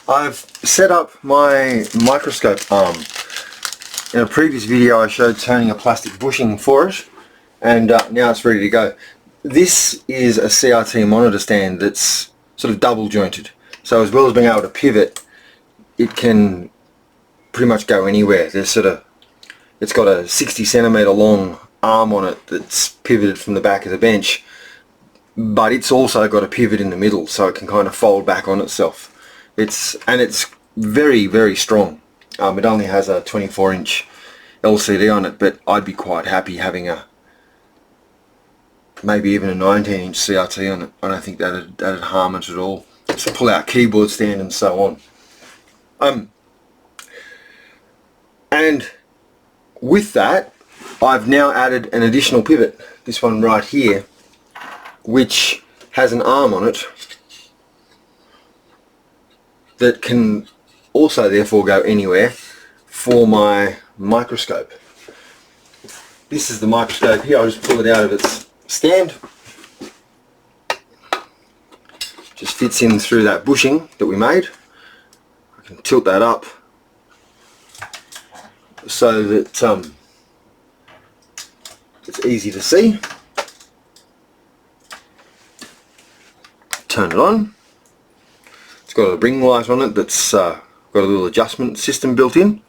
I've set up my microscope arm. In a previous video I showed turning a plastic bushing for it, and now it's ready to go. This is a CRT monitor stand that's sort of double jointed, so as well as being able to pivot, it can pretty much go anywhere. It's got a 60 centimeter long arm on it that's pivoted from the back of the bench, but it's also got a pivot in the middle so it can kind of fold back on itself. It's very, very strong. It only has a 24-inch LCD on it, but I'd be quite happy having maybe even a 19-inch CRT on it. I don't think that'd harm it at all. It's a pull-out keyboard stand and so on. And with that, I've now added an additional pivot, this one right here, which has an arm on it that can also therefore go anywhere for my microscope. This is the microscope here. I'll just pull it out of its stand. Just fits in through that bushing that we made. I can tilt that up so that it's easy to see. Turn it on. It's got a ring light on it that's got a little adjustment system built in.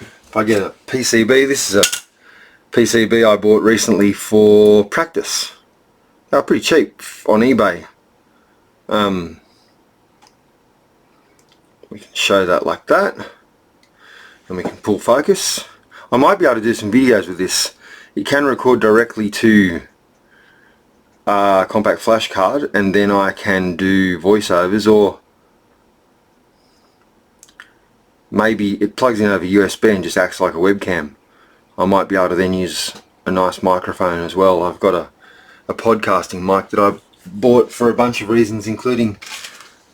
If I get a PCB, this is a PCB I bought recently for practice. They're pretty cheap on eBay. We can show that like that, and we can pull focus. I might be able to do some videos with this. You can record directly to a compact flash card, and then I can do voiceovers, or maybe it plugs in over USB and just acts like a webcam. I might be able to then use a nice microphone as well. I've got a podcasting mic that I bought for a bunch of reasons, including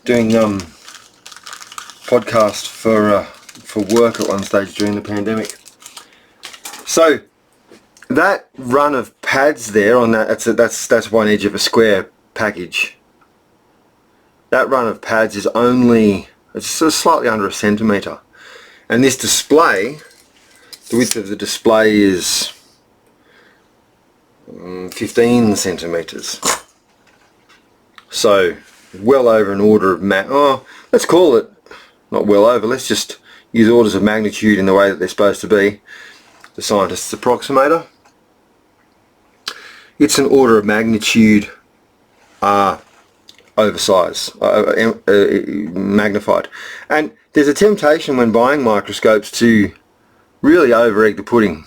doing podcast for work at one stage during the pandemic. So that run of pads there on that's one edge of a square package. That run of pads is it's slightly under a centimetre, and this display, the width of the display is 15 centimetres. So well over an order of let's call it not well over. Let's just use orders of magnitude in the way that they're supposed to be. The scientist's approximator. It's an order of magnitude oversized, magnified. And there's a temptation when buying microscopes to really over-egg the pudding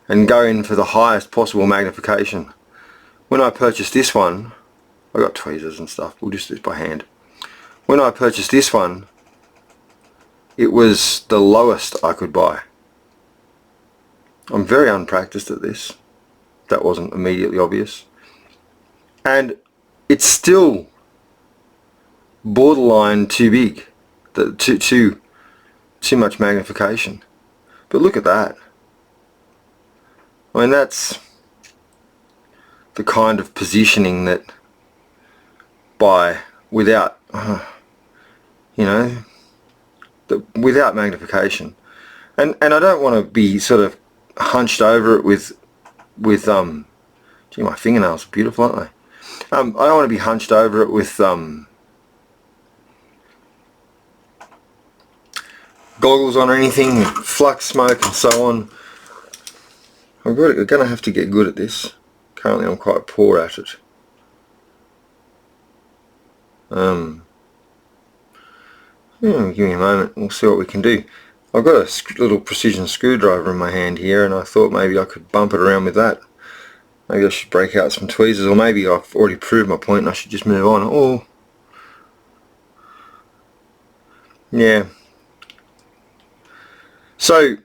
and go in for the highest possible magnification. When I purchased this one, I got tweezers and stuff, we'll just do it by hand. When I purchased this one, it was the lowest I could buy. I'm very unpracticed at this. That wasn't immediately obvious. And it's still borderline too big, too much magnification. But look at that. I mean, that's the kind of positioning that without magnification. And I don't want to be sort of hunched over it with gee, my fingernails are beautiful, aren't they? I don't want to be hunched over it with goggles on or anything, flux smoke and so on. I'm going to have to get good at this. Currently I'm quite poor at it. Give me a moment, we'll see what we can do. I've got a little precision screwdriver in my hand here, and I thought maybe I could bump it around with that. Maybe I should break out some tweezers, or maybe I've already proved my point and I should just move on. Oh, yeah. So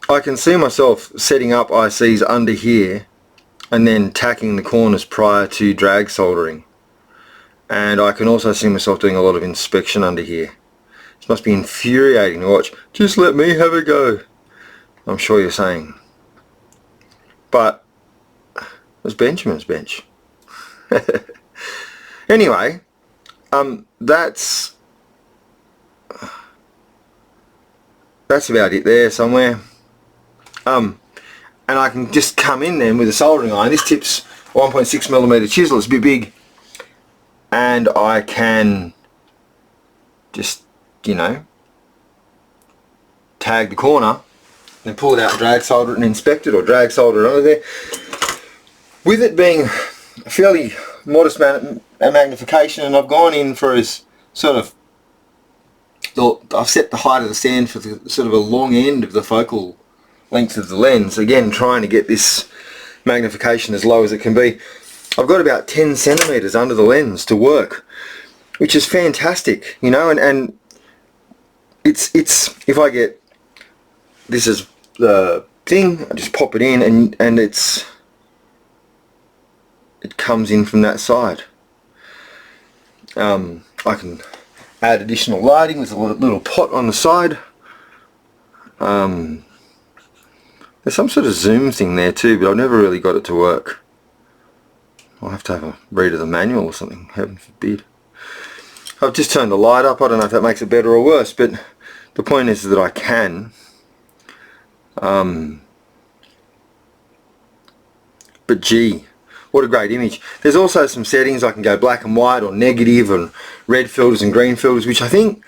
I can see myself setting up ICs under here and then tacking the corners prior to drag soldering. And I can also see myself doing a lot of inspection under here. This must be infuriating to watch. Just let me have a go, I'm sure you're saying. But there's Benjamin's bench. Anyway, that's that's about it there somewhere. And I can just come in then with a soldering iron. This tip's 1.6mm chisel, it's a bit big, and I can just, you know, tag the corner, then pull it out and drag solder it and inspect it, or drag solder it under there. With it being a fairly modest magnification, and I've gone in for as sort of, I've set the height of the stand for the sort of a long end of the focal length of the lens, again trying to get this magnification as low as it can be. I've got about 10 centimeters under the lens to work, which is fantastic, you know, and it's if I get, this is the thing, I just pop it in and it comes in from that side. I can add additional lighting with a little pot on the side. There's some sort of zoom thing there too, but I've never really got it to work. I'll have to have a read of the manual or something, heaven forbid. I've just turned the light up. I don't know if that makes it better or worse, but the point is that I can. But gee, what a great image. There's also some settings. I can go black and white, or negative, and red filters and green filters, which I think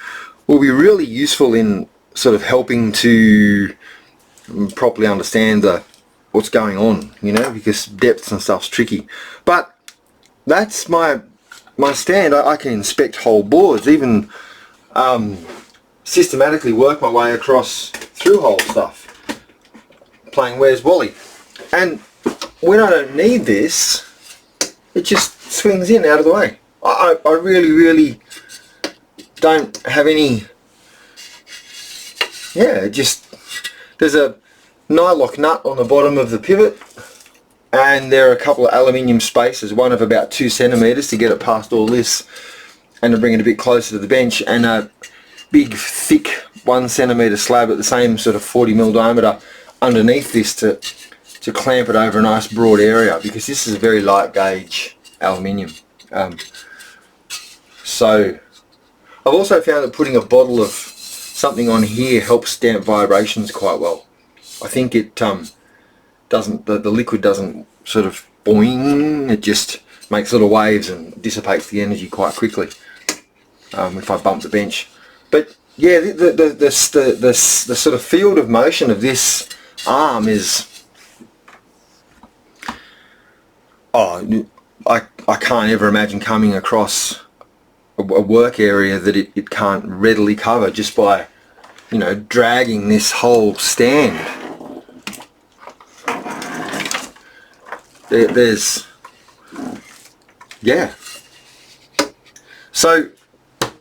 will be really useful in sort of helping to properly understand what's going on, you know, because depths and stuff's tricky. But that's my stand. I can inspect whole boards, even systematically work my way across through whole stuff, playing Where's Wally. And when I don't need this, it just swings in out of the way. I really don't have any, yeah, just, there's a nylock nut on the bottom of the pivot, and there are a couple of aluminium spacers, one of about 2 centimeters to get it past all this and to bring it a bit closer to the bench, and a big thick 1 centimeter slab at the same sort of 40mm diameter underneath this to clamp it over a nice broad area, because this is a very light gauge aluminium. So I've also found that putting a bottle of something on here helps damp vibrations quite well. I think it doesn't, the liquid doesn't sort of boing, it just makes little waves and dissipates the energy quite quickly if I bump the bench. But yeah, the sort of field of motion of this arm is, oh, I can't ever imagine coming across a work area that it can't readily cover just by, you know, dragging this whole stand. There's, yeah. So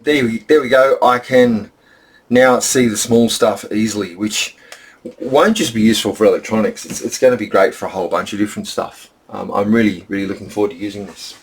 there we go. I can now see the small stuff easily, which won't just be useful for electronics. It's going to be great for a whole bunch of different stuff. I'm really looking forward to using this.